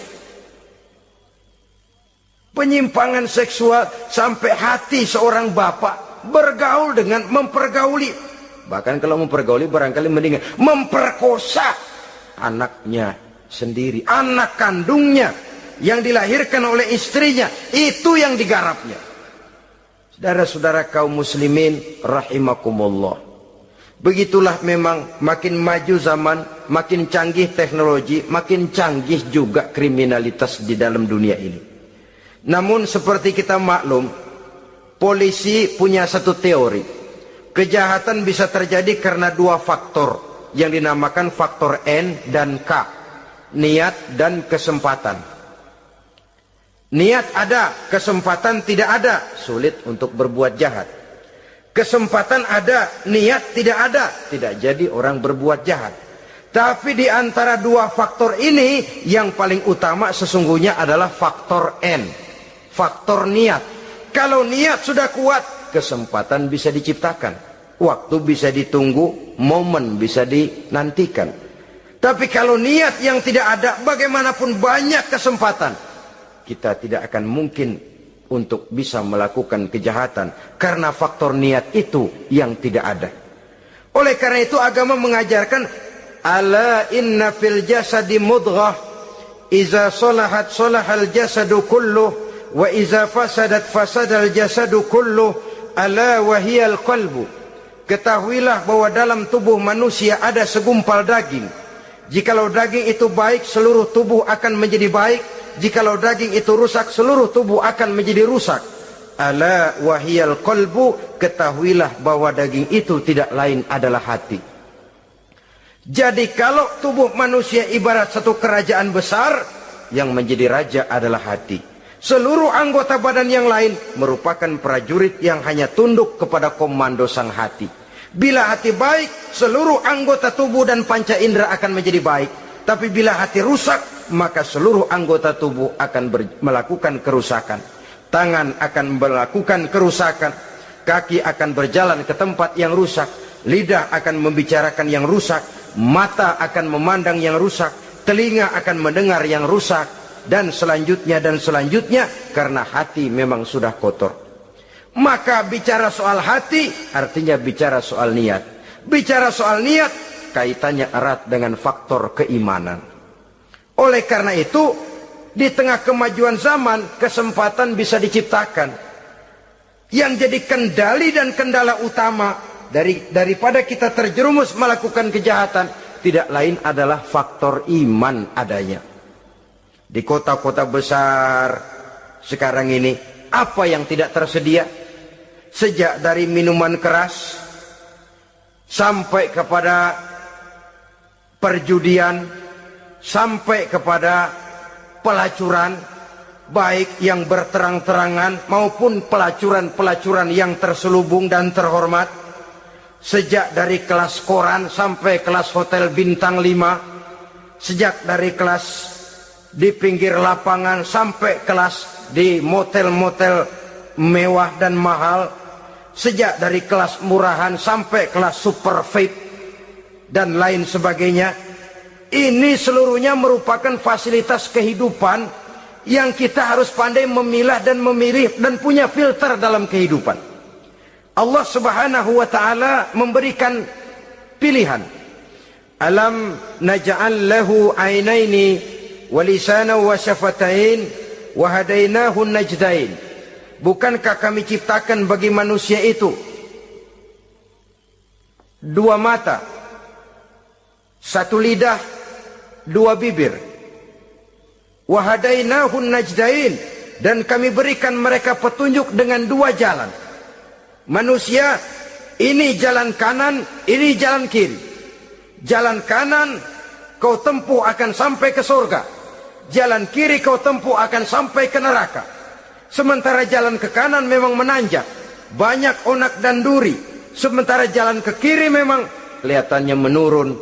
Penyimpangan seksual sampai hati seorang bapak bergaul dengan mempergauli. Bahkan kalau mempergauli barangkali mendingan memperkosa anaknya sendiri, anak kandungnya yang dilahirkan oleh istrinya, itu yang digarapnya. Saudara-saudara kaum muslimin rahimakumullah. Begitulah memang makin maju zaman, makin canggih teknologi, makin canggih juga kriminalitas di dalam dunia ini. Namun seperti kita maklum, polisi punya satu teori. Kejahatan bisa terjadi karena 2 faktor yang dinamakan faktor N dan K. Niat dan kesempatan. Niat ada, kesempatan tidak ada, sulit untuk berbuat jahat. Kesempatan ada, niat tidak ada, tidak jadi orang berbuat jahat. Tapi di antara 2 faktor ini, yang paling utama sesungguhnya adalah faktor N, faktor niat. Kalau niat sudah kuat, kesempatan bisa diciptakan. Waktu bisa ditunggu, momen bisa dinantikan. Tapi kalau niat yang tidak ada, bagaimanapun banyak kesempatan, kita tidak akan mungkin untuk bisa melakukan kejahatan. Karena faktor niat itu yang tidak ada. Oleh karena itu agama mengajarkan, ala inna fil jasadi mudghah, iza solahat solahal jasadu kulluh, wa iza fasadat fasadal jasadu kulluh, ala wahiyal qalbu. Ketahuilah bahwa dalam tubuh manusia ada segumpal daging. Jikalau daging itu baik, seluruh tubuh akan menjadi baik. Jikalau daging itu rusak, seluruh tubuh akan menjadi rusak. Ala wahiyal qalbu, ketahuilah bahwa daging itu tidak lain adalah hati. Jadi kalau tubuh manusia ibarat satu kerajaan besar, yang menjadi raja adalah hati. Seluruh anggota badan yang lain merupakan prajurit yang hanya tunduk kepada komando sang hati. Bila hati baik, seluruh anggota tubuh dan panca indera akan menjadi baik. Tapi bila hati rusak, maka seluruh anggota tubuh akan melakukan kerusakan. Tangan akan melakukan kerusakan. Kaki akan berjalan ke tempat yang rusak. Lidah akan membicarakan yang rusak. Mata akan memandang yang rusak. Telinga akan mendengar yang rusak. Dan selanjutnya karena hati memang sudah kotor. Maka bicara soal hati artinya bicara soal niat. Bicara soal niat kaitannya erat dengan faktor keimanan. Oleh karena itu di tengah kemajuan zaman kesempatan bisa diciptakan. Yang jadi kendali dan kendala utama daripada kita terjerumus melakukan kejahatan tidak lain adalah faktor iman adanya. Di kota-kota besar sekarang ini, apa yang tidak tersedia? Sejak dari minuman keras, sampai kepada perjudian, sampai kepada pelacuran, baik yang berterang-terangan maupun pelacuran-pelacuran yang terselubung dan terhormat. Sejak dari kelas koran sampai kelas hotel bintang 5, sejak dari kelas di pinggir lapangan sampai kelas di motel-motel mewah dan mahal, sejak dari kelas murahan sampai kelas super VIP dan lain sebagainya. Ini seluruhnya merupakan fasilitas kehidupan yang kita harus pandai memilah dan memilih dan punya filter dalam kehidupan. Allah Subhanahu wa taala memberikan pilihan. Alam naj'al lahu ainaini walisana wa syafatain wa hadainahu najdain. Bukankah kami ciptakan bagi manusia itu 2 mata, 1 lidah, 2 bibir. Wa hadainahu najdain, dan kami berikan mereka petunjuk dengan 2 jalan. Manusia ini jalan kanan, ini jalan kiri. Jalan kanan kau tempuh akan sampai ke surga. Jalan kiri kau tempuh akan sampai ke neraka. Sementara jalan ke kanan memang menanjak, banyak onak dan duri. Sementara jalan ke kiri memang kelihatannya menurun,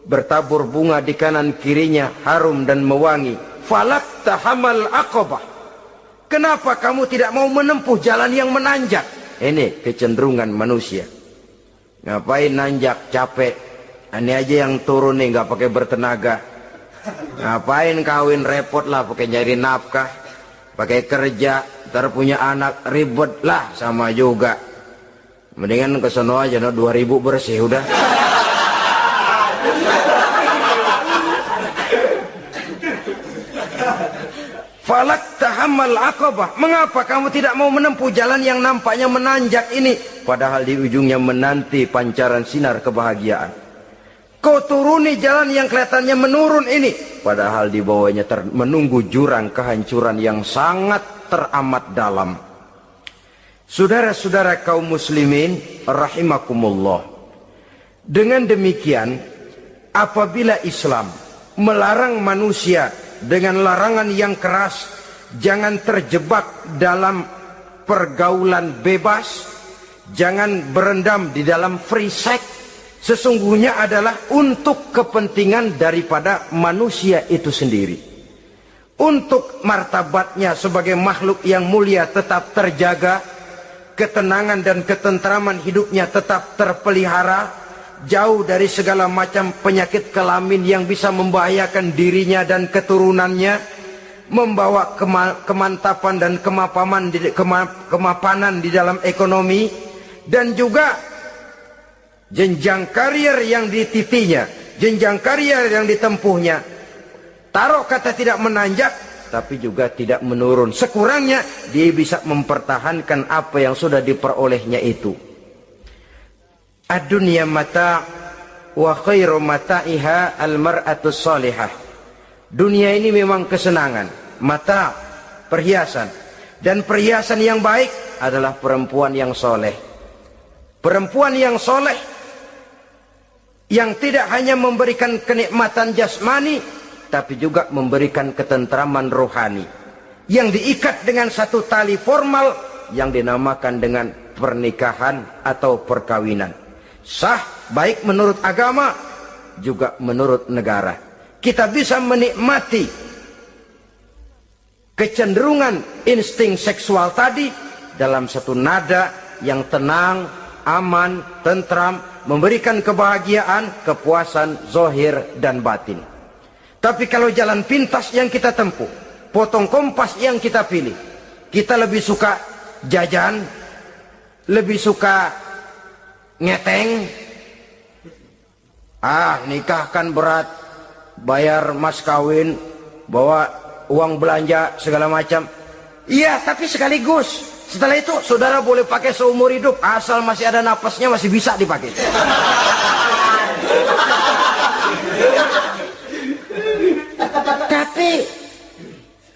bertabur bunga di kanan kirinya, harum dan mewangi. Falak tahamal aqabah. Kenapa kamu tidak mau menempuh jalan yang menanjak? Ini kecenderungan manusia. Ngapain nanjak, capek. Ini aja yang turun nih nggak pakai bertenaga. Ngapain kawin, repot lah pakai nyari nafkah, pakai kerja, ntar punya anak ribet lah, sama juga. Mendingan kesono aja, no, 2000 bersih udah. Falak tahammal aqabah. Mengapa kamu tidak mau menempuh jalan yang nampaknya menanjak ini, padahal di ujungnya menanti pancaran sinar kebahagiaan? Kau turuni jalan yang kelihatannya menurun ini, padahal di bawahnya menunggu jurang kehancuran yang sangat teramat dalam. Saudara-saudara kaum muslimin rahimakumullah. Dengan demikian, apabila Islam melarang manusia dengan larangan yang keras, jangan terjebak dalam pergaulan bebas, jangan berendam di dalam free sex, sesungguhnya adalah untuk kepentingan daripada manusia itu sendiri. Untuk martabatnya sebagai makhluk yang mulia tetap terjaga, ketenangan dan ketentraman hidupnya tetap terpelihara, jauh dari segala macam penyakit kelamin yang bisa membahayakan dirinya dan keturunannya, membawa kemantapan dan kemapanan di dalam ekonomi, dan juga jenjang karier yang dititinya, jenjang karier yang ditempuhnya. Taruh kata tidak menanjak, tapi juga tidak menurun. Sekurangnya dia bisa mempertahankan apa yang sudah diperolehnya itu. Ad-dunya mata' wa khairu mata'iha al-mar'atus salihah. Dunia ini memang kesenangan, mata', perhiasan, dan perhiasan yang baik adalah perempuan yang soleh. Perempuan yang soleh yang tidak hanya memberikan kenikmatan jasmani, tapi juga memberikan ketentraman rohani, yang diikat dengan satu tali formal yang dinamakan dengan pernikahan atau perkawinan. Sah baik menurut agama juga menurut negara. Kita bisa menikmati kecenderungan insting seksual tadi dalam satu nada yang tenang, aman, tentram, memberikan kebahagiaan, kepuasan zahir dan batin. Tapi kalau jalan pintas yang kita tempuh, potong kompas yang kita pilih, kita lebih suka jajan, lebih suka ngeteng. Nikah kan berat, bayar mas kawin, bawa uang belanja segala macam. Iya, tapi sekaligus setelah itu saudara boleh pakai seumur hidup, asal masih ada napasnya masih bisa dipakai. Tapi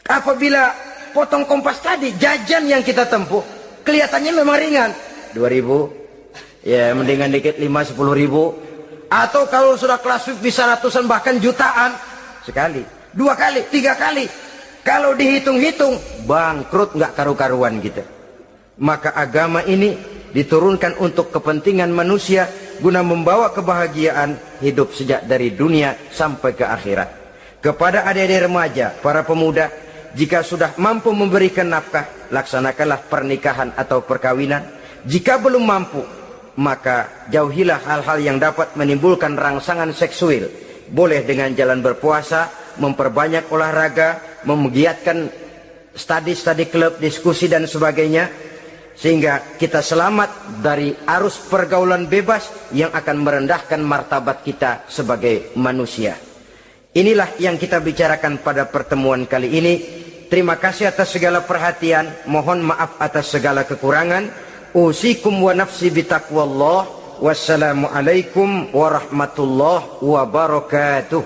apabila potong kompas tadi, jajan yang kita tempuh kelihatannya memang ringan, 2000, ya mendingan dikit 5-10 ribu. Atau kalau sudah kelas VIP bisa ratusan bahkan jutaan, sekali, 2 kali, 3 kali. Kalau dihitung-hitung bangkrut nggak karu-karuan kita. Maka agama ini diturunkan untuk kepentingan manusia guna membawa kebahagiaan hidup sejak dari dunia sampai ke akhirat. Kepada adik-adik remaja, para pemuda, jika sudah mampu memberikan nafkah, laksanakanlah pernikahan atau perkawinan. Jika belum mampu, maka jauhilah hal-hal yang dapat menimbulkan rangsangan seksual. Boleh dengan jalan berpuasa, memperbanyak olahraga, menggiatkan studi klub, diskusi dan sebagainya, sehingga kita selamat dari arus pergaulan bebas yang akan merendahkan martabat kita sebagai manusia. Inilah yang kita bicarakan pada pertemuan kali ini. Terima kasih atas segala perhatian, mohon maaf atas segala kekurangan. Usikum wa nafsi bitaqwallah. Wassalamualaikum warahmatullahi wabarakatuh.